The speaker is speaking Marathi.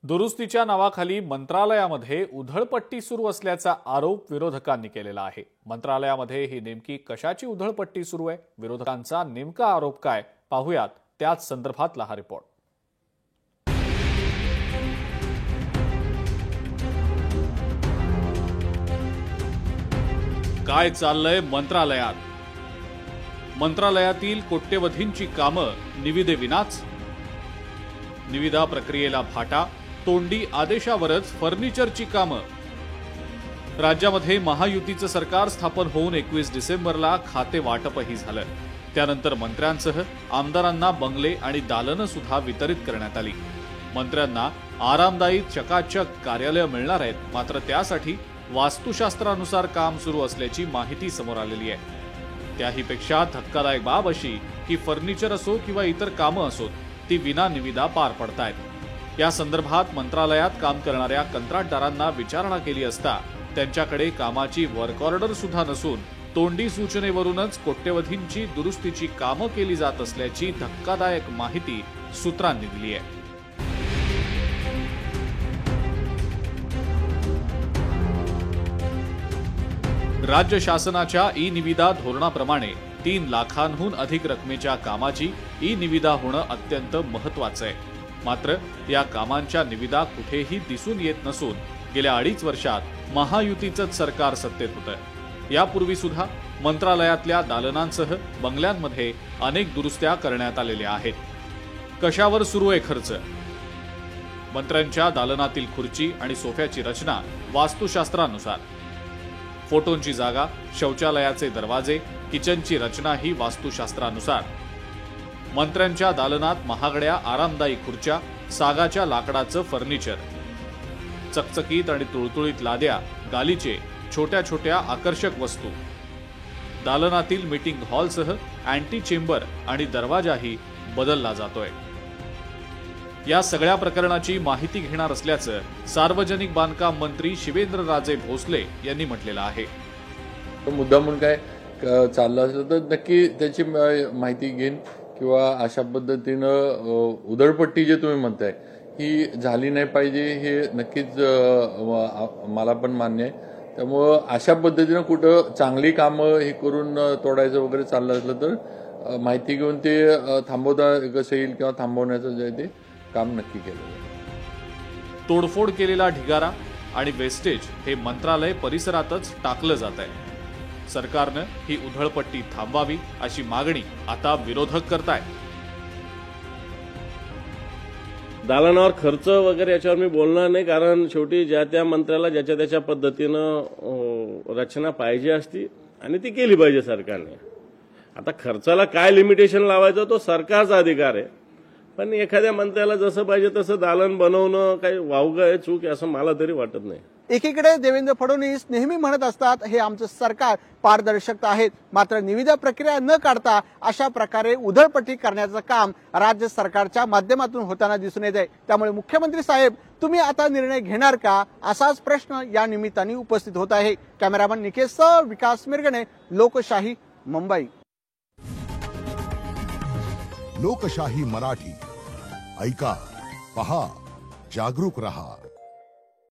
दुरुस्तीच्या नावाखाली मंत्रालयामध्ये उधळपट्टी सुरू असल्याचा आरोप विरोधकांनी केलेला आहे। मंत्रालयामध्ये ही नेमकी कशाची उधळपट्टी सुरू आहे, विरोधकांचा नेमका आरोप काय, पाहूयात त्याच संदर्भातला हा रिपोर्ट। काय चाललंय मंत्रालयात? मंत्रालयातील कोट्यवधींची कामं निविदेविनाच, निविदा प्रक्रियेला फाटा, तोंडी आदेशावरच फर्निचरची कामं। राज्यामध्ये महायुतीचं सरकार स्थापन होऊन 21 डिसेंबरला खाते वाटपही झालं। त्यानंतर मंत्र्यांसह आमदारांना बंगले आणि दालनं सुद्धा वितरित करण्यात आली। मंत्र्यांना आरामदायी चकाचक कार्यालय मिळणार आहेत, मात्र त्यासाठी वास्तुशास्त्रानुसार काम सुरू असल्याची माहिती समोर आलेली आहे। त्याहीपेक्षा धक्कादायक बाब अशी की फर्निचर असो किंवा इतर कामं असोत, ती विना निविदा पार पडतायत। या संदर्भात मंत्रालयात काम करणाऱ्या कंत्राटदारांना विचारणा केली असता त्यांच्याकडे कामाची वर्क ऑर्डर सुद्धा नसून तोंडी सूचनेवरूनच कोट्यवधींची दुरुस्तीची कामं केली जात असल्याची धक्कादायक माहिती सूत्रांनी दिली आहे। राज्य शासनाच्या ई निविदा धोरणाप्रमाणे 3 लाखांहून अधिक रकमेच्या कामाची ई निविदा होणं अत्यंत महत्त्वाचं आहे। मात्र या कामांच्या निविदा कुठेही दिसून येत नसून गेल्या 2.5 वर्षात महायुतीचंच सरकार सत्तेत होतं। यापूर्वी सुद्धा मंत्रालयातल्या दालनांसह बंगल्यांमध्ये अनेक दुरुस्त्या करण्यात आलेल्या आहेत। कशावर सुरू आहे खर्च? मंत्र्यांच्या दालनातील खुर्ची आणि सोफ्याची रचना वास्तुशास्त्रानुसार, फोटोंची जागा, शौचालयाचे दरवाजे, किचनची रचना ही वास्तुशास्त्रानुसार। मंत्र्यांच्या दालनात महागड्या आरामदायी खुर्च्या, सागाच्या लाकडाचं फर्निचर, चकचकीत आणि तुळतुळीत लाद्या, गालिचे, छोट्या छोट्या आकर्षक वस्तू। दालनातील मीटिंग हॉलसह अँटी चेंबर आणि दरवाजाही बदलला जातोय। या सगळ्या प्रकरणाची माहिती घेणार असल्याचं सार्वजनिक बांधकाम मंत्री शिवेंद्रराजे भोसले यांनी म्हटलेलं आहे। मुद्दा म्हणून काय चाललं असलं तर नक्की त्याची माहिती घेईन किंवा अशा पद्धतीनं उधळपट्टी जे तुम्ही म्हणताय ही झाली नाही पाहिजे, हे नक्कीच मला पण मान्य आहे। त्यामुळं अशा पद्धतीनं कुठं चांगली कामं हे करून तोडायचं वगैरे चाललं असलं तर माहिती घेऊन ते थांबवता कसं येईल किंवा थांबवण्याचं जे ते काम नक्की केलं जाईल। तोडफोड केलेला ढिगारा आणि वेस्टेज हे मंत्रालय परिसरातच टाकलं जात आहे। सरकारनं ही उधळपट्टी थांबवावी अशी मागणी आता विरोधक करतायत। दालनावर खर्च वगैरे याच्यावर मी बोलणार नाही, कारण शेवटी ज्या त्या मंत्र्याला ज्याच्या त्याच्या पद्धतीनं रचना पाहिजे असती आणि ती केली पाहिजे सरकारने। आता खर्चाला काय लिमिटेशन लावायचं तो सरकारचा अधिकार आहे, पण एखाद्या मंत्र्याला जसं पाहिजे तसं दालन बनवणं काही वावगं आहे, चूक आहे असं मला तरी वाटत नाही। एकीकडे देवेंद्र फडणवीस नेहमी म्हणत असतात हे आमचं सरकार पारदर्शक आहे, मात्र निविदा प्रक्रिया न काढता अशा प्रकारे उधळपट्टी करण्याचं काम राज्य सरकारच्या माध्यमातून होताना दिसून येत आहे। त्यामुळे मुख्यमंत्री साहेब तुम्ही आता निर्णय घेणार का, असाच प्रश्न या निमित्ताने उपस्थित होत आहे। कॅमेरामन निकेशसह विकास मिरगणे, लोकशाही, मुंबई। लोकशाही मराठी ऐका, पहा, जागरूक रहा।